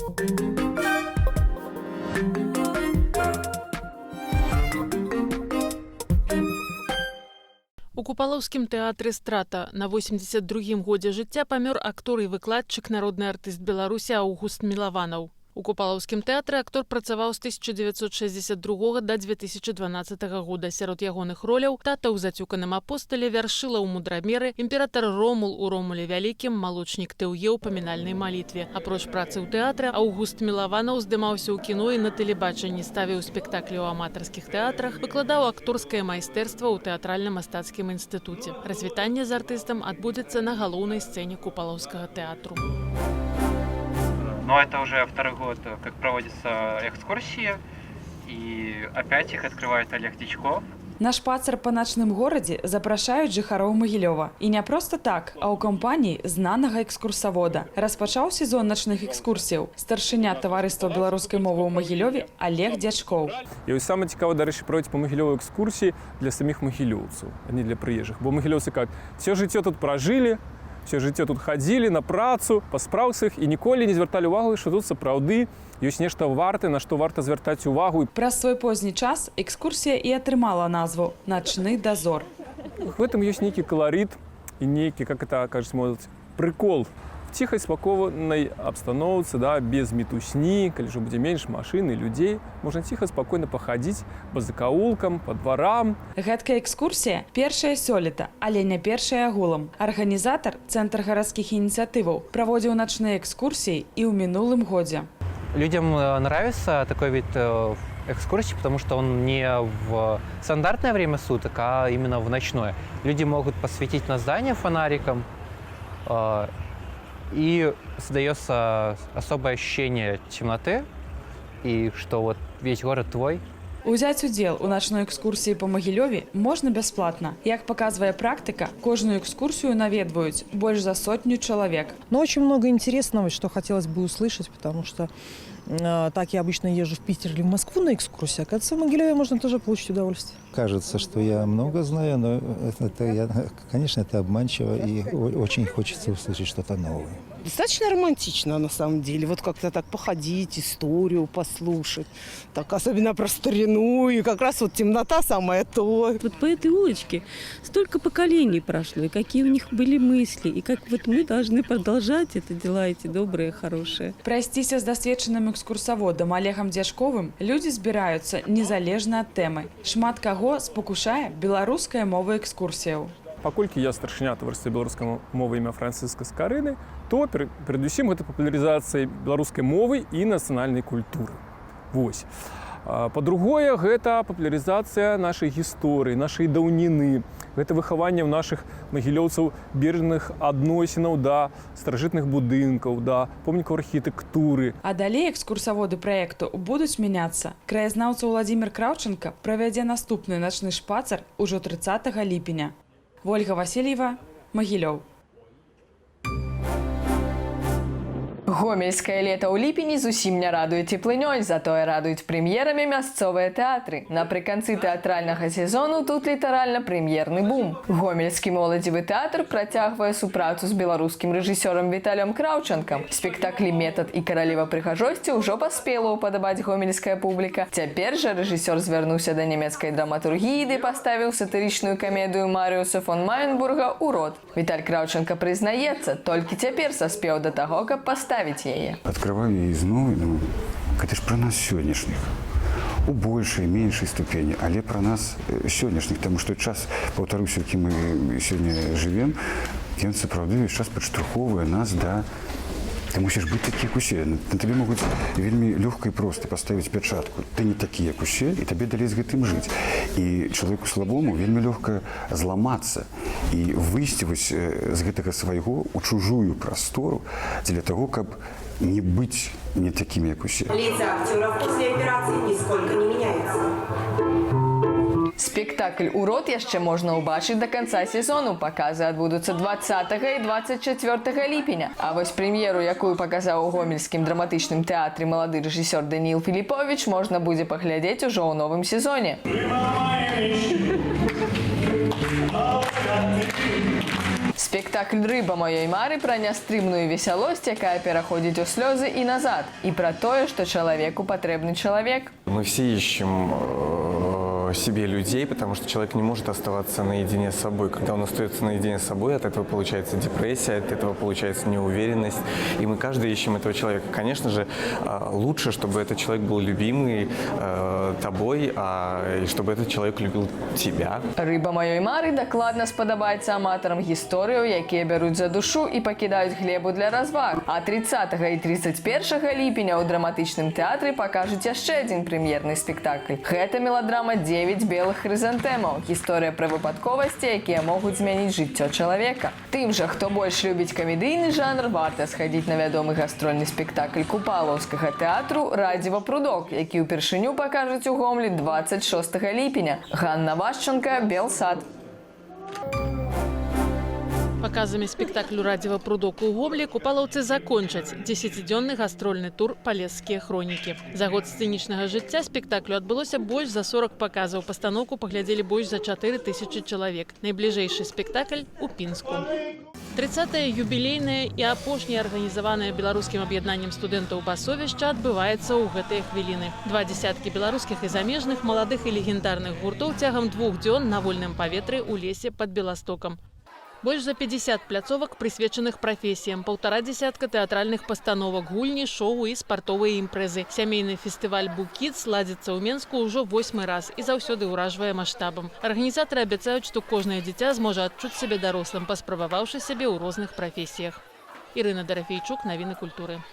У Купалаўскім тэатры «Страта» на 82-м годзе жыцця памёр актор і выкладчык, народны артыст Беларусі Аўгуст Мілаванаў. У Купалаўскім тэатры актор працаваў з 1962 да 2012 года. Сярод ягоных роляў тата ў «Зацюканым апостале», Вяршыла ў «Мудрамеры», імператар Ромул у «Ромуле вялікім», малочнік Тэўе ў «Памінальнай малітве». Апроч працы ў тэатры, Аўгуст Мілаванаў здымаўся ў кіно і на тэлебачанні, ставіў спектаклі ў аматарскіх тэатрах, выкладаў акторскае майстэрства ў тэатральна-мастацкім інстытуце. Развітанне з артыстам адбудзецца на галоўнай сцэне Купалаўскага тэатру. Но это уже второй год, как проводится экскурсия, и опять их открывает Олег Дичков. На шпацыр па начным горадзе запрашаюць жыхароў Магілёва. І не проста так, а ў кампаніі знанага экскурсавода. Распачаў сезон начных экскурсіяў старшыня таварыства беларускай мовы ў Магілёве Олег Дячкоў. І ось саме цікава, дарэчы, праводзіць па Магілёву экскурсіі для саміх магілёўцаў, а не для прыезжых. Бо магілёўцы как, все жыццё тут пражылі, все жыццё тут хадзілі на працу, па спраўцах і ніколі не звярталі ўвагу, што тут сапраўды ёсць нешта варта, на што варта звяртаць увагу. Праз свой позні час экскурсія і атрымала назву «Начны дозор». В этом ёсць нейкі каларыт і нейкі, как это кажуць моладзь, прыкол. В ціхай, спакойнай абстаноўцы, да, без мітусні, калі ўжо будзе менш машын і людзей, можна ціха, спакойна пахадзіць па закаулкам, па дварам. Гэткая экскурсія першая сёлета, але не першая агулам. Арганізатар, Цэнтр гарадскіх ініцыятываў, праводзіў начныя экскурсіі і ў мінулым годзе. Людям нравится такой вид экскурсии, потому что он не в стандартное время суток, а именно в ночное. Люди могут посветить на здание фонариком, и создается особое ощущение темноты, и что вот весь город твой. Узяць удзел у начной экскурсіі па Магілёве можна бясплатна. Як паказвае практыка, кожную экскурсію наведваюць больш за 100 чалавек. Но очень много интересного, что хотелось бы услышать, потому что так я обычно езжу в Питер или в Москву на экскурсию, а в Могилеве можно тоже получить удовольствие. Кажется, что я много знаю, но конечно, это обманчиво, и очень хочется услышать что-то новое. Достаточно романтично, на самом деле. Вот как-то так походить, историю послушать. Так, особенно про старину, и как раз вот темнота самое то. Вот по этой улочке столько поколений прошло, и какие у них были мысли, и как вот мы должны продолжать это дела, эти добрые, хорошие. Прайсціся з дасведчаным экскурсаводам Олегам Дзяжковым людзі збіраюцца незалежна ад тэмы. Шмат каго спакушае беларуская мова экскурсіяў. Паколькі я старшыня таварыства беларускай мовы імя Францыска Скарыны, то перадусім гэта папулярызацыя беларускай мовы і нацыянальнай культуры. Вось. Па-другое, гэта папулярызацыя нашай гісторыі, нашай даўніны. Гэта выхаванне ў нашых магілёўцаў бережных адносінаў да старажытных будынкаў, да помнікаў архітэктуры. А далей экскурсаводы праекту будуць мяняцца. Краязнаўца Владзімір Краўченка правядзе наступны начны шпацыр ужо 30 ліпеня. Ольга Васильева, Магілёў. Гомельскае лета ў ліпені зусім не радуе цеплынёй, затое радуюць прэм'ерамі мясцовыя тэатры. Напрыканцы тэатральнага сезону тут літаральна прэм'ерны бум. Гомельскі моладзевы тэатр працягвае супрацу з беларускім рэжысёрам Віталем Краўчанкам. Спектаклі «Метад» і «Каралева прыгажосці» ўжо паспела ўпадабаць гомельская публіка. Цяпер жа рэжысёр звярнуўся да нямецкай драматургіі, ды паставіў сатырычную камедыю Марыуса фон Майенбурга «Урод». Віталь Краўчанка прызнаецца, толькі цяпер саспеў да таго, каб паставіць яе. Открываю її знову і думаю, гэта ж про нас сённяшніх. У большай, меншай ступені, але про нас сённяшніх, тому што час, паўтаруся, які мы сёння жывем, ён сапраўды час падштурхоўвае нас да... Ты мусіш быць такі, як усе. На табе могуць вельмі лёгка і проста паставіць пячатку. Ты не такі, як усе, і табе далей з гэтым жыць. І чалавеку слабому вельмі лёгка зламацца і выйсці вось з гэтага свайго ў чужую прастору дзеля таго, каб не быць не такімі, як усе. Лица актеров после операции нисколько не меняются. Спектакль «Урод» яшчэ можна ўбачыць да канца сезону. Паказы адбудуцца 20 і 24 ліпеня. А вось прэм'еру, якую паказаў у гомельскім драматычным тэатры малады рэжысёр Даніил Філіповіч, можна будзе паглядзець ужо ў новым сезоне. Спектакль «Рыба маёй мары» пра нястрымную весялосць, якая пераходзіць у слёзы і назад, і пра тое, што чалавеку патрэбны чалавек. Мы все ищем себе людей, потому что человек не может оставаться наедине с собой. Когда он остается наедине с собой, от этого получается депрессия, от этого получается неуверенность. И мы каждый ищем этого человека. Конечно же, лучше, чтобы этот человек был любимый тобой, и чтобы этот человек любил тебя. «Рыба маёй мары» дакладна спадабаецца аматарам гісторыяў, якія бяруць за душу і пакідаюць глебу для разваг. А 30 і 31 ліпеня ў драматычным тэатры пакажуць яшчэ адзін прэм'ерны спектакль. Гэта меладрама «9 белых хрызантэмаў». Гісторыя пра выпадковасці, якія могуць змяніць жыццё чалавека. Тым жа, хто больш любіць камедыйны жанр, варта схадзіць на вядомы гастрольны спектакль Купалаўскага тэатру «Радзіва прудок», які ўпершыню пакажуць у Гомлі 26 ліпеня. Ганна Вашченка, Белсад. Показамі спектаклю «Радзіва прудок» у Гомлі купалаўцы закончаць 10-дзённы гастрольны тур «Палескія хронікі». За год сцэнічнага жыцця спектаклю адбылося больш за 40 паказаў. Пастаноўку паглядзелі больш за 4000 чалавек. Найбліжэйшы спектакль у Пінску. 30-е юбілейнае і апошняе арганізаванае беларускім аб'яднаннем студэнтаў пасовішча адбываецца ў гэтыя хвіліны. 2 дзясяткі беларускіх і замежных, маладых і легендарных гуртоў цягам 2 дзён на вольным паветры ў лесе пад Беластокам. Больш за 50 пляцовак, прысвечаных прафесіям, 1,5 дзясятка тэатральных пастановак, гульні, шоу і спартовыя імпрэзы. Сямейны фестываль «Букіц» ладзіцца ў Менску ўжо 8-й раз і заўсёды ўражвае маштабам. Арганізатары абяцаюць, што кожнае дзіця зможа адчуць сябе дарослым, паспрабаваўшы сябе ў розных прафесіях. Ірына Дарафейчук, навіны культуры.